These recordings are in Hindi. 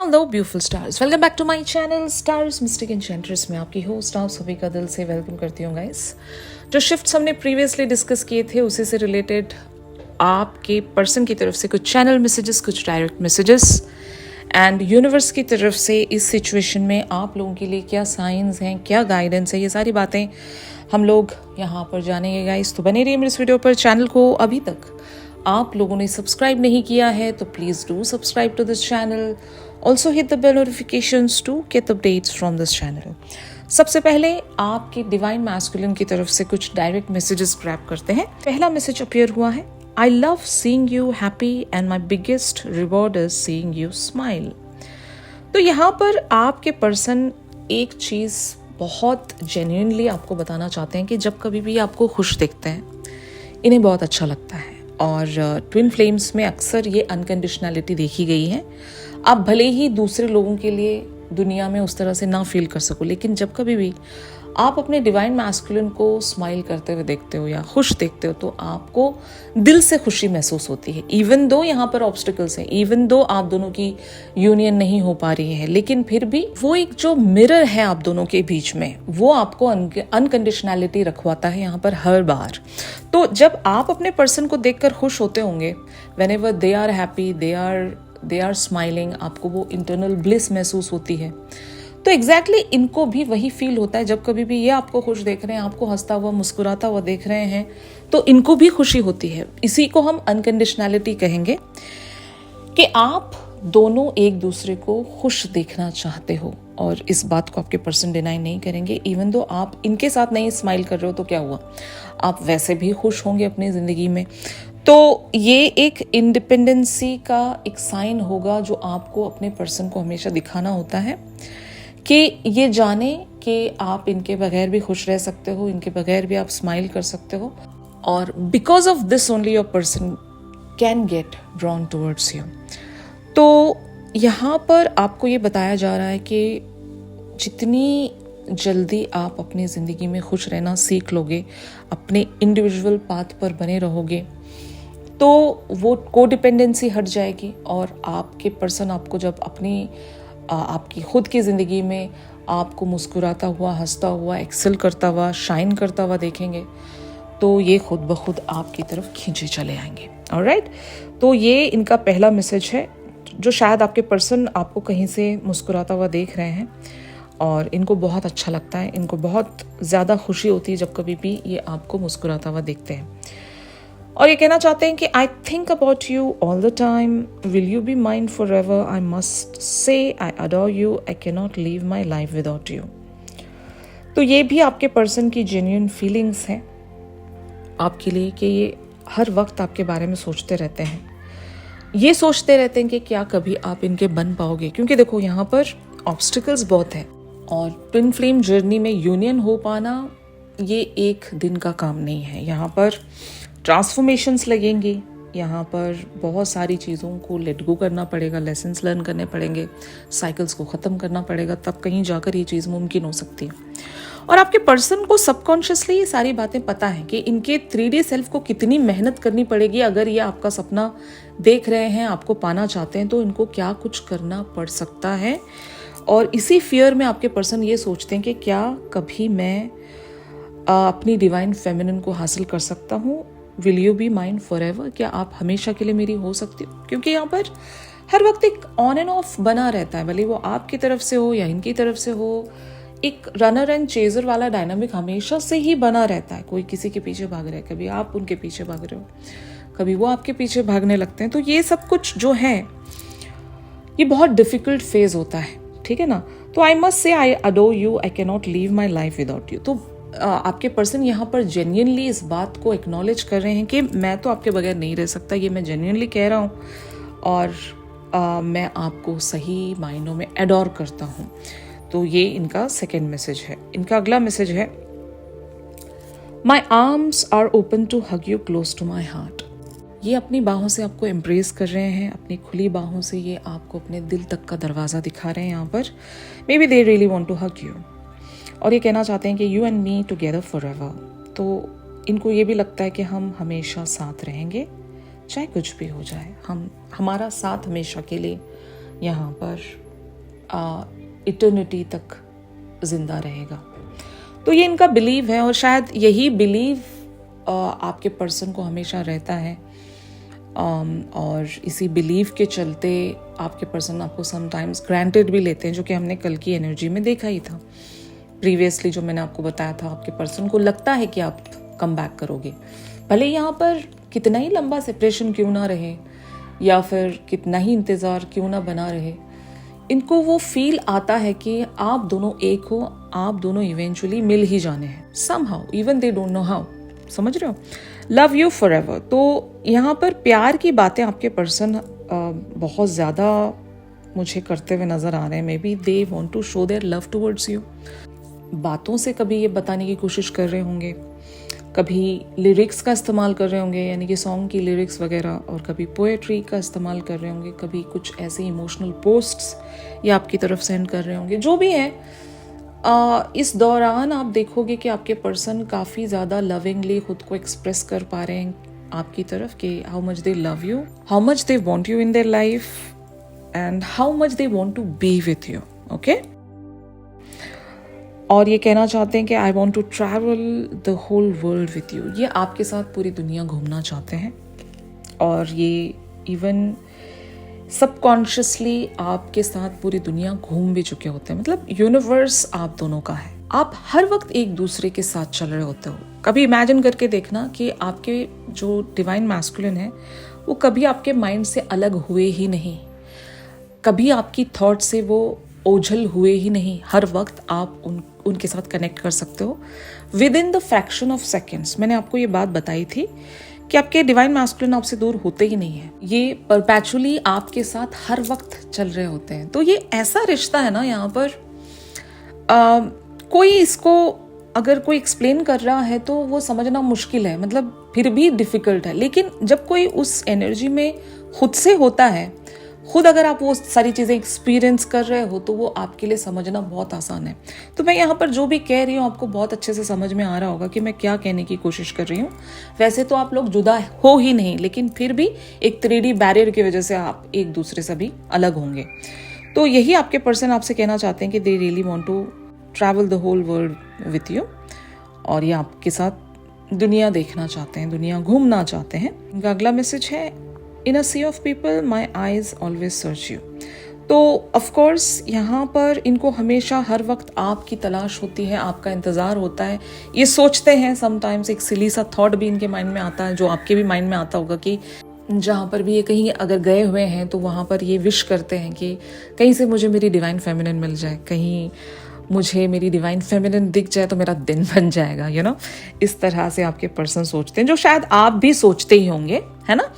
Hello beautiful stars, welcome back to my channel stars mystic enchantress में आपकी होस्ट आप सभी का दिल से वेलकम करती हूँ गाइस। जो शिफ्ट्स हमने प्रीवियसली डिस्कस किए थे उसी से रिलेटेड आपके पर्सन की तरफ से कुछ चैनल मैसेजेस, कुछ डायरेक्ट मैसेजेस एंड यूनिवर्स की तरफ से इस सिचुएशन में आप लोगों के लिए क्या साइंस हैं, क्या गाइडेंस है, ये सारी बातें हम लोग यहाँ पर जानेंगे गाइस। तो बने रहिए मेरे इस वीडियो पर। चैनल को अभी तक आप लोगों ने सब्सक्राइब नहीं किया है तो please do subscribe to this channel. Also hit the bell notifications to get updates from this channel. सबसे पहले आपके डिवाइन मैस्कुलिन की तरफ से कुछ डायरेक्ट मैसेजेस ग्रैब करते हैं। पहला मैसेज अपीयर हुआ है, I love seeing you happy and my biggest reward is seeing you smile. तो यहाँ पर आपके पर्सन एक चीज़ बहुत जेन्युइनली आपको बताना चाहते हैं कि जब कभी भी आपको खुश देखते हैं इन्हें बहुत अच्छा लगता है। और ट्विन फ्लेम्स में अक्सर ये अनकंडीशनैलिटी देखी गई है। आप भले ही दूसरे लोगों के लिए दुनिया में उस तरह से ना फील कर सको, लेकिन जब कभी भी आप अपने डिवाइन मैस्कुलिन को स्माइल करते हुए देखते हो या खुश देखते हो तो आपको दिल से खुशी महसूस होती है। इवन दो यहाँ पर ऑब्स्टिकल्स हैं, इवन दो आप दोनों की यूनियन नहीं हो पा रही है, लेकिन फिर भी वो एक जो मिरर है आप दोनों के बीच में वो आपको अनकंडीशनैलिटी रखवाता है यहाँ पर हर बार। तो जब आप अपने पर्सन को देखकर खुश होते होंगे, whenever they are happy, they are smiling, आपको वो इंटरनल ब्लिस महसूस होती है। तो एग्जैक्टली इनको भी वही फील होता है जब कभी भी ये आपको खुश देख रहे हैं, आपको हंसता हुआ मुस्कुराता हुआ देख रहे हैं तो इनको भी खुशी होती है। इसी को हम अनकंडीशनैलिटी कहेंगे कि आप दोनों एक दूसरे को खुश देखना चाहते हो और इस बात को आपके पर्सन डिनाई नहीं करेंगे। इवन दो आप इनके साथ नहीं स्माइल कर रहे हो तो क्या हुआ, आप वैसे भी खुश होंगे अपनी ज़िंदगी में। तो ये एक इंडिपेंडेंसी का एक साइन होगा जो आपको अपने पर्सन को हमेशा दिखाना होता है कि ये जाने कि आप इनके बगैर भी खुश रह सकते हो, इनके बगैर भी आप स्माइल कर सकते हो। और because of this only your person can get drawn towards you. तो यहाँ पर आपको ये बताया जा रहा है कि जितनी जल्दी आप अपनी ज़िंदगी में खुश रहना सीख लोगे, अपने इंडिविजुअल पाथ पर बने रहोगे, तो वो कोडिपेंडेंसी हट जाएगी और आपके पर्सन आपको जब अपनी आपकी खुद की ज़िंदगी में आपको मुस्कुराता हुआ, हंसता हुआ, एक्सेल करता हुआ, शाइन करता हुआ देखेंगे तो ये खुद ब खुद आपकी तरफ खींचे चले आएंगे। ऑलराइट, तो ये इनका पहला मैसेज है जो शायद आपके पर्सन आपको कहीं से मुस्कुराता हुआ देख रहे हैं और इनको बहुत अच्छा लगता है, इनको बहुत ज़्यादा खुशी होती है जब कभी भी ये आपको मुस्कुराता हुआ देखते हैं। और ये कहना चाहते हैं कि I think about you all the time, will you be mine for ever, I must say I adore you, I can not leave my life without you. तो ये भी आपके पर्सन की जेन्युइन फीलिंग्स हैं आपके लिए कि ये हर वक्त आपके बारे में सोचते रहते हैं। ये सोचते रहते हैं कि क्या कभी आप इनके बन पाओगे, क्योंकि देखो यहाँ पर ऑब्स्टिकल्स बहुत हैं और ट्विन फ्लेम जर्नी में यूनियन हो पाना ये एक दिन का काम नहीं है। यहाँ पर ट्रांसफॉर्मेशंस लगेंगी, यहाँ पर बहुत सारी चीज़ों को लेट गो करना पड़ेगा, लेसन्स लर्न करने पड़ेंगे, साइकिल्स को ख़त्म करना पड़ेगा, तब कहीं जाकर ये चीज़ मुमकिन हो सकती है। और आपके पर्सन को सबकॉन्शियसली ये सारी बातें पता है कि इनके 3D सेल्फ को कितनी मेहनत करनी पड़ेगी। अगर ये आपका सपना देख रहे हैं, आपको पाना चाहते हैं, तो इनको क्या कुछ करना पड़ सकता है। और इसी फियर में आपके पर्सन ये सोचते हैं कि क्या कभी मैं अपनी डिवाइन फेमिनिन को हासिल कर सकता हूँ, will you be mine for ever, क्या आप हमेशा के लिए मेरी हो सकती हो। क्योंकि यहाँ पर हर वक्त एक ऑन एंड ऑफ बना रहता है, भले वो आपकी तरफ से हो या इनकी तरफ से हो, एक रनर एंड चेजर वाला डायनामिक हमेशा से ही बना रहता है। कोई किसी के पीछे भाग रहा है, कभी आप उनके पीछे भाग रहे हो, कभी वो आपके पीछे भागने लगते हैं। तो ये सब कुछ जो है ये बहुत डिफिकल्ट फेज होता है, ठीक है ना। तो I must say I adore you, I can not leave my life without you. तो आपके पर्सन यहाँ पर जेन्युइनली इस बात को एक्नॉलेज कर रहे हैं कि मैं तो आपके बगैर नहीं रह सकता, ये मैं जेन्युइनली कह रहा हूँ और मैं आपको सही मायनों में एडोर करता हूँ। तो ये इनका सेकेंड मैसेज है। इनका अगला मैसेज है, my arms are open to hug you close to my heart. ये अपनी बाहों से आपको एम्ब्रेस कर रहे हैं, अपनी खुली बाहों से ये आपको अपने दिल तक का दरवाज़ा दिखा रहे हैं। यहाँ पर maybe they really want to hug you और ये कहना चाहते हैं कि you and me together forever. तो इनको ये भी लगता है कि हम हमेशा साथ रहेंगे, चाहे कुछ भी हो जाए, हमारा साथ हमेशा के लिए यहाँ पर इटर्निटी तक जिंदा रहेगा। तो ये इनका बिलीव है और शायद यही बिलीव आपके पर्सन को हमेशा रहता है। और इसी बिलीव के चलते आपके पर्सन आपको समटाइम्स ग्रांटेड भी लेते हैं, जो कि हमने कल की एनर्जी में देखा ही था प्रीवियसली। जो मैंने आपको बताया था, आपके पर्सन को लगता है कि आप कम बैक करोगे, भले यहाँ पर कितना ही लंबा सेपरेशन क्यों ना रहे या फिर कितना ही इंतज़ार क्यों ना बना रहे, इनको वो फील आता है कि आप दोनों एक हो, आप दोनों इवेंचुअली मिल ही जाने हैं somehow, even they don't know how। समझ रहे हो? Love you for ever. तो यहाँ पर प्यार की बातें आपके पर्सन बहुत ज़्यादा मुझे करते हुए नज़र आ रहे हैं। Maybe they want to show their love towards you. बातों से कभी ये बताने की कोशिश कर रहे होंगे, कभी लिरिक्स का इस्तेमाल कर रहे होंगे, यानी कि सॉन्ग की लिरिक्स वगैरह, और कभी पोएट्री का इस्तेमाल कर रहे होंगे, कभी कुछ ऐसे इमोशनल पोस्ट्स ये आपकी तरफ सेंड कर रहे होंगे। जो भी है, इस दौरान आप देखोगे कि आपके पर्सन काफ़ी ज़्यादा लविंगली खुद को एक्सप्रेस कर पा रहे हैं आपकी तरफ कि how much they love you, how much they want you in their life and how much they want to be with you. Okay, और ये कहना चाहते हैं कि I want to travel the whole world with you. ये आपके साथ पूरी दुनिया घूमना चाहते हैं और ये इवन सबकॉन्शियसली आपके साथ पूरी दुनिया घूम भी चुके होते हैं। मतलब यूनिवर्स आप दोनों का है, आप हर वक्त एक दूसरे के साथ चल रहे होते हो। कभी इमेजिन करके देखना कि आपके जो डिवाइन मैस्कुलिन है वो कभी आपके माइंड से अलग हुए ही नहीं, कभी आपकी थॉट से वो ओझल हुए ही नहीं। हर वक्त आप उनके साथ कनेक्ट कर सकते हो with in the fraction of seconds. मैंने आपको ये बात बताई थी कि आपके डिवाइन मैस्कुलिन आपसे दूर होते ही नहीं है, ये परपैचुअली आपके साथ हर वक्त चल रहे होते हैं। तो ये ऐसा रिश्ता है ना, यहाँ पर कोई इसको अगर कोई एक्सप्लेन कर रहा है तो वो समझना मुश्किल है, मतलब फिर भी डिफिकल्ट है। लेकिन जब कोई उस एनर्जी में खुद से होता है, खुद अगर आप वो सारी चीज़ें एक्सपीरियंस कर रहे हो, तो वो आपके लिए समझना बहुत आसान है। तो मैं यहाँ पर जो भी कह रही हूँ आपको बहुत अच्छे से समझ में आ रहा होगा कि मैं क्या कहने की कोशिश कर रही हूँ। वैसे तो आप लोग जुदा हो ही नहीं, लेकिन फिर भी एक 3D बैरियर की वजह से आप एक दूसरे से भी अलग होंगे। तो यही आपके पर्सन आपसे कहना चाहते हैं कि they really want to travel the whole world with you, और ये आपके साथ दुनिया देखना चाहते हैं, दुनिया घूमना चाहते हैं। इनका अगला मैसेज है, in a sea of people my eyes always search you. तो ऑफ कोर्स यहाँ पर इनको हमेशा हर वक्त आपकी तलाश होती है, आपका इंतज़ार होता है। ये सोचते हैं समटाइम्स, एक सिली सा थॉट भी इनके माइंड में आता है, जो आपके भी माइंड में आता होगा कि जहाँ पर भी ये कहीं अगर गए हुए हैं तो वहाँ पर ये विश करते हैं कि कहीं से मुझे मेरी डिवाइन फेमिनिन मिल जाए, कहीं मुझे मेरी डिवाइन फेमिनिन दिख जाए तो मेरा दिन बन जाएगा। यू नो, इस तरह से आपके पर्सन सोचते हैं, जो शायद आप भी सोचते ही होंगे, है ना।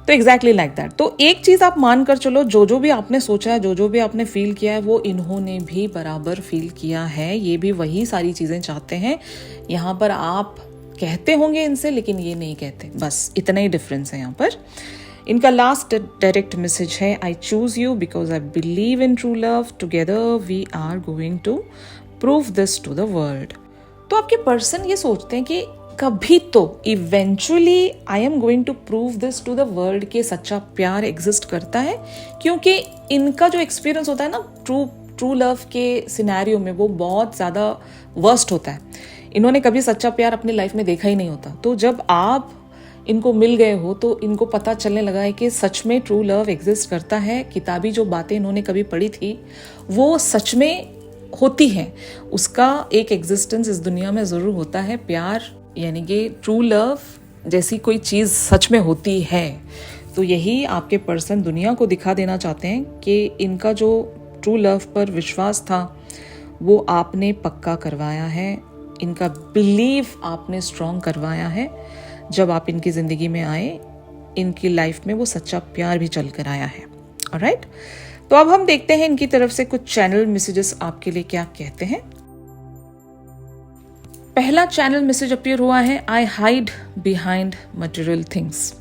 तो एग्जैक्टली लाइक दैट। तो एक चीज़ आप मान कर चलो, जो भी आपने सोचा है, जो भी आपने फील किया है, वो इन्होंने भी बराबर फील किया है। ये भी वही सारी चीज़ें चाहते हैं। यहाँ पर आप कहते होंगे इनसे, लेकिन ये नहीं कहते, बस इतना ही डिफरेंस है यहाँ पर। इनका लास्ट डायरेक्ट मैसेज है, I choose you because I believe in true love, together we are going to prove this to the world. तो आपके पर्सन ये सोचते हैं कि कभी तो eventually I am going to prove this to the world कि सच्चा प्यार एग्जिस्ट करता है, क्योंकि इनका जो एक्सपीरियंस होता है ना ट्रू लव के सिनेरियो में, वो बहुत ज़्यादा वर्स्ट होता है। इन्होंने कभी सच्चा प्यार अपनी लाइफ में देखा ही नहीं होता। तो जब आप इनको मिल गए हो तो इनको पता चलने लगा है कि सच में ट्रू लव एग्जिस्ट करता है। किताबी जो बातें इन्होंने कभी पढ़ी थी वो सच में होती हैं, उसका एक एग्जिस्टेंस इस दुनिया में ज़रूर होता है। प्यार यानी कि ट्रू लव जैसी कोई चीज़ सच में होती है। तो यही आपके पर्सन दुनिया को दिखा देना चाहते हैं कि इनका जो ट्रू लव पर विश्वास था वो आपने पक्का करवाया है, इनका बिलीव आपने स्ट्रॉन्ग करवाया है। जब आप इनकी ज़िंदगी में आए, इनकी लाइफ में वो सच्चा प्यार भी चल कर आया है। ऑलराइट, तो अब हम देखते हैं इनकी तरफ से कुछ चैनल मैसेजेस आपके लिए क्या कहते हैं। पहला चैनल मैसेज अपीयर हुआ है, आई हाइड बिहाइंड मटेरियल थिंग्स।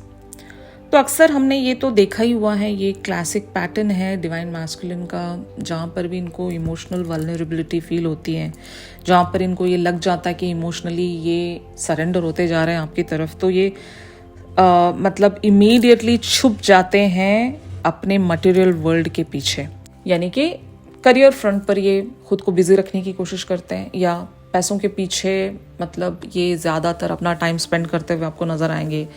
तो अक्सर हमने ये तो देखा ही हुआ है, ये क्लासिक पैटर्न है डिवाइन मैस्कुलिन का, जहाँ पर भी इनको इमोशनल वल्नरेबिलिटी फील होती है, जहाँ पर इनको ये लग जाता है कि इमोशनली ये सरेंडर होते जा रहे हैं आपकी तरफ, तो ये मतलब इमीडिएटली छुप जाते हैं अपने मटेरियल वर्ल्ड के पीछे। यानी कि करियर फ्रंट पर ये खुद को बिजी रखने की कोशिश करते हैं, या पैसों के पीछे मतलब ये ज़्यादातर अपना टाइम स्पेंड करते हुए आपको नज़र आएंगे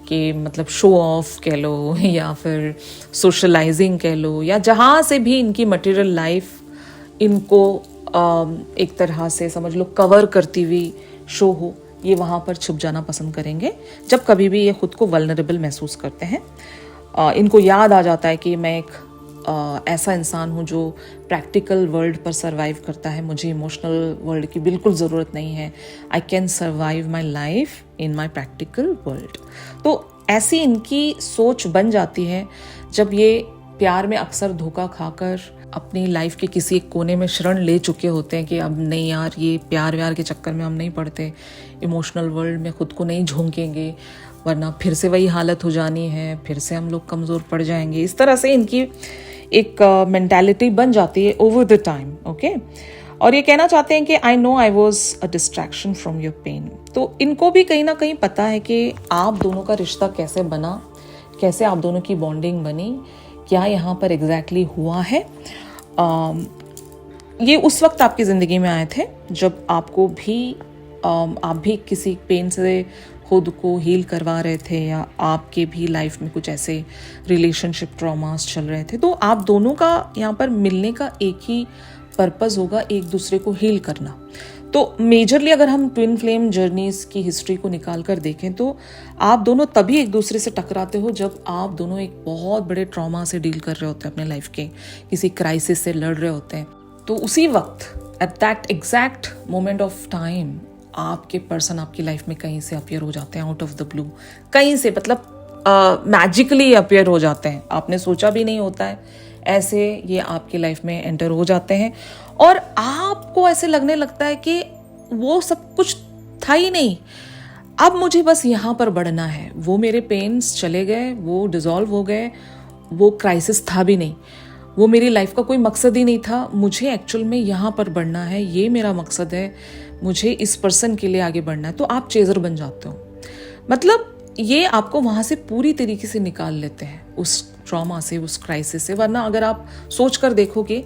कि मतलब शो ऑफ कह लो या फिर सोशलाइजिंग कह लो, या जहाँ से भी इनकी मटेरियल लाइफ इनको एक तरह से समझ लो कवर करती हुई शो हो, ये वहाँ पर छुप जाना पसंद करेंगे जब कभी भी ये खुद को वल्नरेबल महसूस करते हैं। इनको याद आ जाता है कि मैं एक ऐसा इंसान हूँ जो प्रैक्टिकल वर्ल्ड पर सरवाइव करता है, मुझे इमोशनल वर्ल्ड की बिल्कुल ज़रूरत नहीं है, I can survive my life in my practical world. तो ऐसी इनकी सोच बन जाती है जब ये प्यार में अक्सर धोखा खाकर अपनी लाइफ के किसी एक कोने में शरण ले चुके होते हैं कि अब नहीं यार, ये प्यार व्यार के चक्कर में हम नहीं पड़ते, इमोशनल वर्ल्ड में खुद को नहीं झोंकेंगे वरना फिर से वही हालत हो जानी है, फिर से हम लोग कमज़ोर पड़ जाएंगे। इस तरह से इनकी एक मेंटालिटी बन जाती है ओवर द टाइम। ओके, और ये कहना चाहते हैं कि I know I was a distraction from your pain. तो इनको भी कहीं ना कहीं पता है कि आप दोनों का रिश्ता कैसे बना, कैसे आप दोनों की बॉन्डिंग बनी, क्या यहाँ पर एग्जैक्टली हुआ है। ये उस वक्त आपकी ज़िंदगी में आए थे जब आपको भी आप भी किसी पेन से खुद को हील करवा रहे थे, या आपके भी लाइफ में कुछ ऐसे रिलेशनशिप ट्रॉमास चल रहे थे। तो आप दोनों का यहाँ पर मिलने का एक ही पर्पस होगा, एक दूसरे को हील करना। तो मेजरली अगर हम ट्विन फ्लेम जर्नीज की हिस्ट्री को निकाल कर देखें तो आप दोनों तभी एक दूसरे से टकराते हो जब आप दोनों एक बहुत बड़े ट्रॉमा से डील कर रहे होते हैं, अपने लाइफ के किसी क्राइसिस से लड़ रहे होते हैं। तो उसी वक्त at that exact moment of time आपके पर्सन आपकी लाइफ में कहीं से अपियर हो जाते हैं, आउट ऑफ द ब्लू, कहीं से मतलब मैजिकली अपियर हो जाते हैं, आपने सोचा भी नहीं होता है, ऐसे ये आपकी लाइफ में एंटर हो जाते हैं और आपको ऐसे लगने लगता है कि वो सब कुछ था ही नहीं, अब मुझे बस यहाँ पर बढ़ना है। वो मेरे पेन्स चले गए, वो डिसॉल्व हो गए, वो क्राइसिस था भी नहीं, वो मेरी लाइफ का कोई मकसद ही नहीं था, मुझे एक्चुअल में यहाँ पर बढ़ना है, ये मेरा मकसद है, मुझे इस पर्सन के लिए आगे बढ़ना है। तो आप चेजर बन जाते हो, मतलब ये आपको वहाँ से पूरी तरीके से निकाल लेते हैं, उस ट्रॉमा से, उस क्राइसिस से। वरना अगर आप सोच कर देखोगे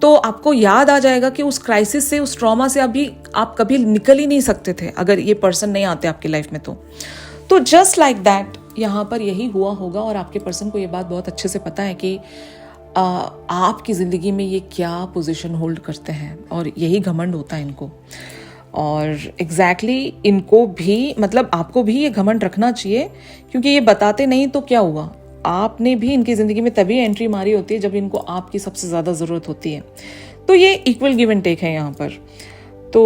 तो आपको याद आ जाएगा कि उस क्राइसिस से, उस ट्रॉमा से अभी आप कभी निकल ही नहीं सकते थे अगर ये पर्सन नहीं आते आपकी लाइफ में। तो जस्ट लाइक दैट यहाँ पर यही हुआ होगा, और आपके पर्सन को ये बात बहुत अच्छे से पता है कि आपकी ज़िंदगी में ये क्या पोजीशन होल्ड करते हैं, और यही घमंड होता है इनको। और एग्जैक्टली इनको भी, मतलब आपको भी ये घमंड रखना चाहिए, क्योंकि ये बताते नहीं तो क्या हुआ, आपने भी इनकी ज़िंदगी में तभी एंट्री मारी होती है जब इनको आपकी सबसे ज़्यादा ज़रूरत होती है। तो ये इक्वल गिव एंड टेक है यहाँ पर। तो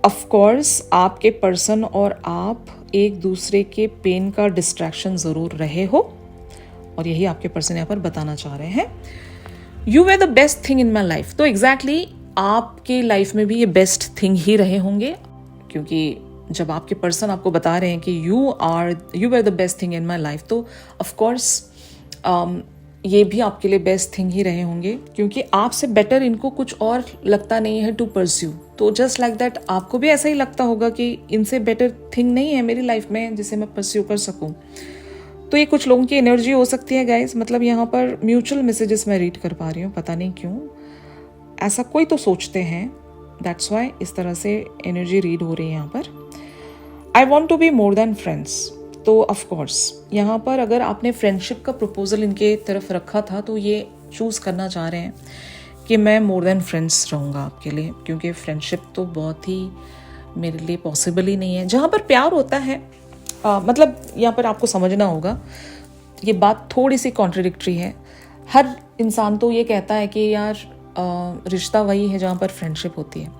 ऑफ कोर्स आपके पर्सन और आप एक दूसरे के पेन का डिस्ट्रैक्शन ज़रूर रहे हो, और यही आपके पर्सन यहाँ पर बताना चाह रहे हैं। You were the best thing in my life. तो एग्जैक्टली आपके लाइफ में भी ये बेस्ट थिंग ही रहे होंगे, क्योंकि जब आपके पर्सन आपको बता रहे हैं कि you were the best thing in my life, तो ऑफ कोर्स ये भी आपके लिए बेस्ट थिंग ही रहे होंगे, क्योंकि आपसे बेटर इनको कुछ और लगता नहीं है टू परस्यू। तो जस्ट लाइक दैट आपको भी ऐसा ही लगता होगा कि इनसे बेटर थिंग नहीं है मेरी लाइफ में जिसे मैं परस्यू कर सकूं। तो ये कुछ लोगों की एनर्जी हो सकती है गाइस, मतलब यहाँ पर म्यूचुअल मैसेजेस मैं रीड कर पा रही हूँ, पता नहीं क्यों ऐसा कोई तो सोचते हैं, दैट्स वाई इस तरह से एनर्जी रीड हो रही है यहाँ पर। I want to be more than friends. तो ऑफ कोर्स यहाँ पर अगर आपने फ्रेंडशिप का प्रपोजल इनके तरफ रखा था तो ये चूज़ करना चाह रहे हैं कि मैं मोर देन फ्रेंड्स रहूँगा आपके लिए, क्योंकि फ्रेंडशिप तो बहुत ही मेरे लिए पॉसिबल ही नहीं है। जहाँ पर प्यार होता है, मतलब यहाँ पर आपको समझना होगा, ये बात थोड़ी सी कॉन्ट्रडिक्टरी है। हर इंसान तो ये कहता है कि यार रिश्ता वही है जहाँ पर फ्रेंडशिप होती है,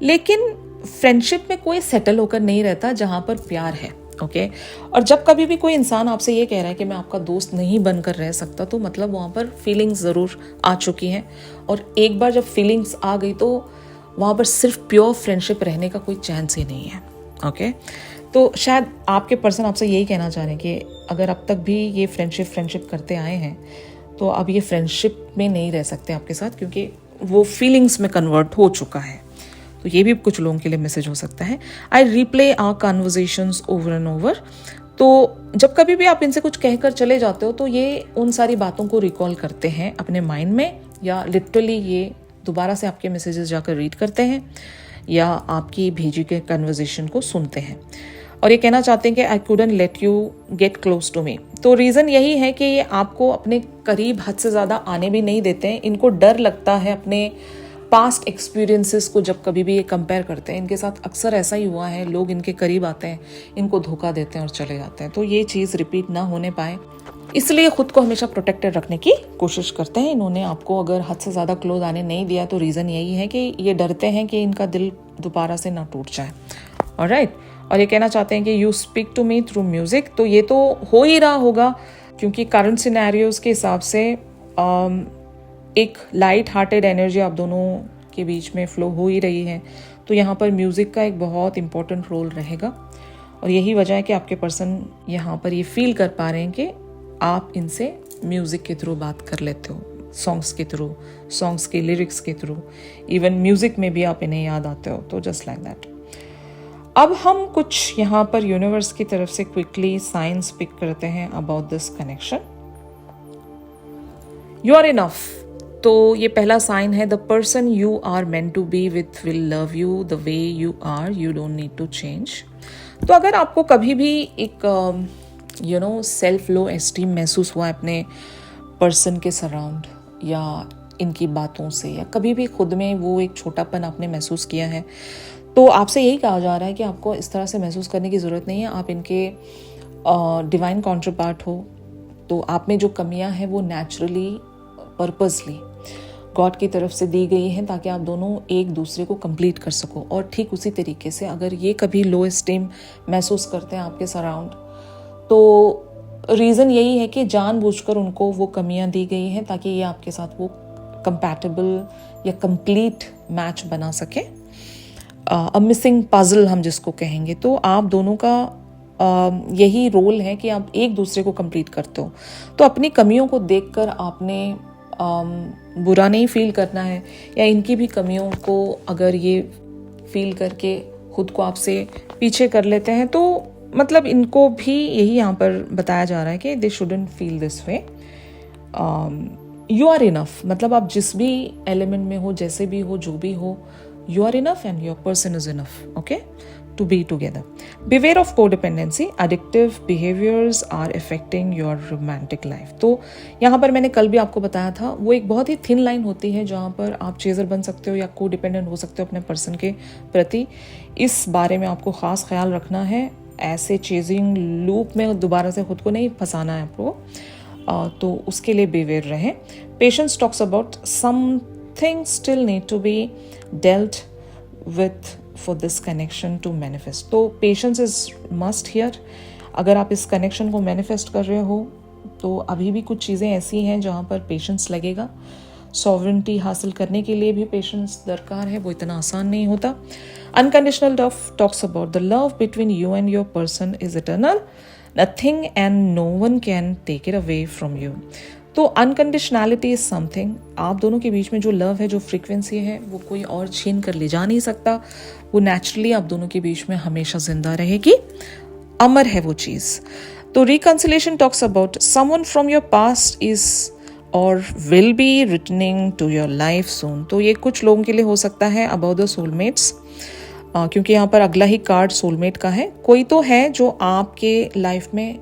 लेकिन फ्रेंडशिप में कोई सेटल होकर नहीं रहता जहाँ पर प्यार है। ओके और जब कभी भी कोई इंसान आपसे ये कह रहा है कि मैं आपका दोस्त नहीं बनकर रह सकता, तो मतलब वहाँ पर फीलिंग्स ज़रूर आ चुकी हैं, और एक बार जब फीलिंग्स आ गई तो वहाँ पर सिर्फ प्योर फ्रेंडशिप रहने का कोई चांस ही नहीं है। ओके तो शायद आपके पर्सन आपसे यही कहना चाह रहे हैं कि अगर अब तक भी ये फ्रेंडशिप करते आए हैं तो अब ये फ्रेंडशिप में नहीं रह सकते आपके साथ, क्योंकि वो फीलिंग्स में कन्वर्ट हो चुका है। तो ये भी कुछ लोगों के लिए मैसेज हो सकता है। I replay our conversations over and over. तो जब कभी भी आप इनसे कुछ कहकर चले जाते हो तो ये उन सारी बातों को रिकॉल करते हैं अपने माइंड में, या लिटरली ये दोबारा से आपके मैसेजेस जाकर रीड करते हैं या आपकी भेजी के कन्वर्जेशन को सुनते हैं और ये कहना चाहते हैं कि I couldn't let you get close to me. तो रीज़न यही है कि ये आपको अपने करीब हद से ज़्यादा आने भी नहीं देते हैं। इनको डर लगता है अपने पास्ट एक्सपीरियंसेस को जब कभी भी ये कंपेयर करते हैं। इनके साथ अक्सर ऐसा ही हुआ है, लोग इनके करीब आते हैं, इनको धोखा देते हैं और चले जाते हैं। तो ये चीज़ रिपीट ना होने पाए इसलिए खुद को हमेशा प्रोटेक्टेड रखने की कोशिश करते हैं। इन्होंने आपको अगर हद से ज़्यादा क्लोज आने नहीं दिया तो रीज़न यही है कि ये डरते हैं कि इनका दिल दोबारा से ना टूट जाए। ऑलराइट, और ये कहना चाहते हैं कि you speak to me through music. तो ये तो हो ही रहा होगा क्योंकि करंट सिनेरियोज़ के हिसाब से एक लाइट हार्टेड एनर्जी आप दोनों के बीच में फ्लो हो ही रही है। तो यहाँ पर म्यूज़िक का एक बहुत इंपॉर्टेंट रोल रहेगा और यही वजह है कि आपके पर्सन यहाँ पर ये फील कर पा रहे हैं कि आप इनसे म्यूज़िक के थ्रू बात कर लेते हो, सॉन्ग्स के थ्रू, सॉन्ग्स के लिरिक्स के थ्रू, इवन म्यूज़िक में भी आप इन्हें याद आते हो। तो जस्ट लाइक दैट। अब हम कुछ यहाँ पर यूनिवर्स की तरफ से क्विकली साइंस पिक करते हैं about this connection. You are enough. तो ये पहला साइन है, the person you are meant to be with will love you the way you are, you don't need to change. तो अगर आपको कभी भी एक सेल्फ लो एस्टीम महसूस हुआ है अपने पर्सन के सराउंड या इनकी बातों से, या कभी भी खुद में वो एक छोटापन आपने महसूस किया है, तो आपसे यही कहा जा रहा है कि आपको इस तरह से महसूस करने की ज़रूरत नहीं है। आप इनके डिवाइन काउंटरपार्ट हो। तो आप में जो कमियां हैं वो नेचुरली पर्पसली गॉड की तरफ से दी गई हैं ताकि आप दोनों एक दूसरे को कंप्लीट कर सको। और ठीक उसी तरीके से अगर ये कभी लो एस्टीम महसूस करते हैं आपके सराउंड, तो रीज़न यही है कि जानबूझकर उनको वो कमियां दी गई हैं ताकि ये आपके साथ वो कंपैटिबल या कंप्लीट मैच बना सके, मिसिंग पजल हम जिसको कहेंगे। तो आप दोनों का यही रोल है कि आप एक दूसरे को कंप्लीट करते हो। तो अपनी कमियों को देखकर आपने बुरा नहीं फील करना है, या इनकी भी कमियों को अगर ये फील करके खुद को आपसे पीछे कर लेते हैं तो मतलब इनको भी यही यहाँ पर बताया जा रहा है कि they shouldn't feel this way. You are enough, मतलब आप जिस भी एलिमेंट में हो, जैसे भी हो, जो भी हो, you are enough and your person is enough, okay, to be together. Beware of codependency. Addictive behaviors are affecting your romantic life. तो यहाँ पर मैंने कल भी आपको बताया था, वो एक बहुत ही थिन लाइन होती है जहाँ पर आप चेजर बन सकते हो या को डिपेंडेंट हो सकते हो अपने पर्सन के प्रति। इस बारे में आपको ख़ास ख्याल रखना है। ऐसे चेजिंग लूप में दोबारा से खुद को नहीं फंसाना है आपको, तो उसके लिए बेवेयर रहें। Patience talks about things still need to be dealt with for this connection to manifest. तो patience is must here. अगर आप इस connection को manifest कर रहे हो तो अभी भी कुछ चीज़ें ऐसी हैं जहाँ पर patience लगेगा। सॉवरेंटी हासिल करने के लिए भी पेशेंस दरकार है, वो इतना आसान नहीं होता। Unconditional love talks about the love between you and your person is eternal, nothing and no one can take it away from you. तो अनकंडीशनैलिटी इज समथिंग, आप दोनों के बीच में जो लव है, जो फ्रीक्वेंसी है, वो कोई और छीन कर ले जा नहीं सकता। वो नेचुरली आप दोनों के बीच में हमेशा जिंदा रहेगी, अमर है वो चीज़। तो reconciliation talks about someone from your past is or will be returning to your life soon. तो ये कुछ लोगों के लिए हो सकता है अबाउट द सोलमेट्स, क्योंकि यहाँ पर अगला ही कार्ड सोलमेट का है। कोई तो है जो आपके लाइफ में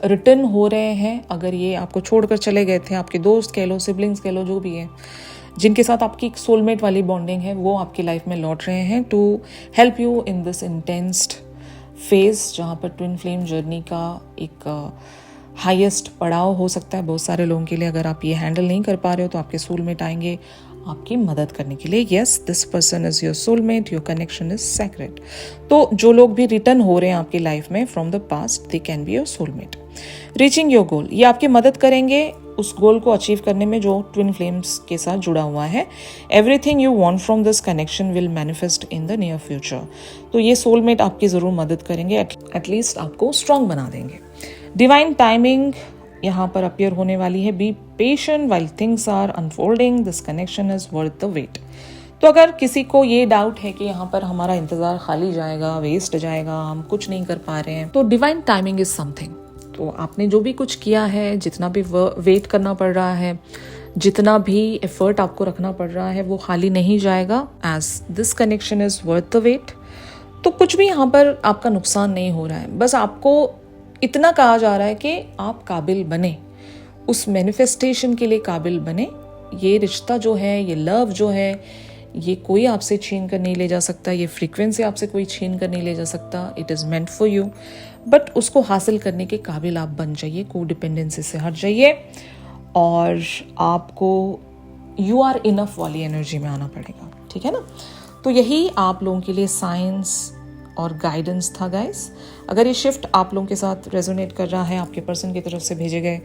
रिटर्न हो रहे हैं। अगर ये आपको छोड़कर चले गए थे, आपके दोस्त कह लो, सिबलिंग्स कह लो, जो भी है, जिनके साथ आपकी सोलमेट वाली बॉन्डिंग है, वो आपकी लाइफ में लौट रहे हैं to help you in this intense phase, जहाँ पर ट्विन फ्लेम जर्नी का एक हाईएस्ट पड़ाव हो सकता है बहुत सारे लोगों के लिए। अगर आप ये हैंडल नहीं कर पा रहे हो तो आपके सोलमेट आएंगे आपकी मदद करने के लिए। Yes, this person is your soulmate, your connection is sacred. तो जो लोग भी रिटर्न हो रहे हैं आपकी लाइफ में from the past, they can be your soulmate. Reaching your goal, ये आपकी मदद करेंगे उस गोल को अचीव करने में जो ट्विन फ्लेम्स के साथ जुड़ा हुआ है। Everything you want from this connection will manifest in the near future. तो ये सोलमेट आपकी ज़रूर मदद करेंगे, एटलीस्ट आपको स्ट्रांग बना देंगे। डिवाइन टाइमिंग यहाँ पर अपीयर होने वाली है। Be patient while things are unfolding, this connection is worth the wait. तो अगर किसी को ये डाउट है कि यहाँ पर हमारा इंतज़ार खाली जाएगा, वेस्ट जाएगा, हम कुछ नहीं कर पा रहे हैं, तो डिवाइन टाइमिंग इज समथिंग। तो आपने जो भी कुछ किया है, जितना भी वेट करना पड़ रहा है, जितना भी एफर्ट आपको रखना पड़ रहा है वो खाली नहीं जाएगा, as this connection is worth the wait. तो कुछ भी यहाँ पर आपका नुकसान नहीं हो रहा है, बस आपको इतना कहा जा रहा है कि आप काबिल बने, उस मैनिफेस्टेशन के लिए काबिल बने। ये रिश्ता जो है, ये लव जो है, ये कोई आपसे छीन कर नहीं ले जा सकता, ये फ्रीक्वेंसी आपसे कोई छीन कर नहीं ले जा सकता। It is meant for you, but उसको हासिल करने के काबिल आप बन जाइए, को डिपेंडेंसी से हट जाइए और आपको यू आर इनफ वाली एनर्जी में आना पड़ेगा, ठीक है ना। तो यही आप लोगों के लिए साइंस और गाइडेंस था गाइस। अगर ये शिफ्ट आप लोगों के साथ रेजोनेट कर रहा है, आपके पर्सन की तरफ से भेजे गए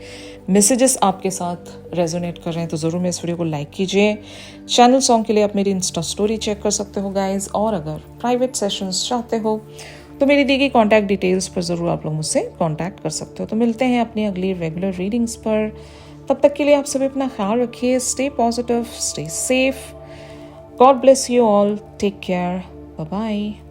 मैसेजेस आपके साथ रेजोनेट कर रहे हैं, तो ज़रूर मेरे इस वीडियो को लाइक कीजिए। चैनल सॉन्ग के लिए आप मेरी इंस्टा स्टोरी चेक कर सकते हो गाइस, और अगर प्राइवेट सेशंस चाहते हो तो मेरी दी गई कॉन्टैक्ट डिटेल्स पर ज़रूर आप लोग मुझसे कॉन्टैक्ट कर सकते हो। तो मिलते हैं अपनी अगली रेगुलर रीडिंग्स पर। तब तक के लिए आप सभी अपना ख्याल रखिए। Stay positive, stay safe. God bless you all, take care, bye bye.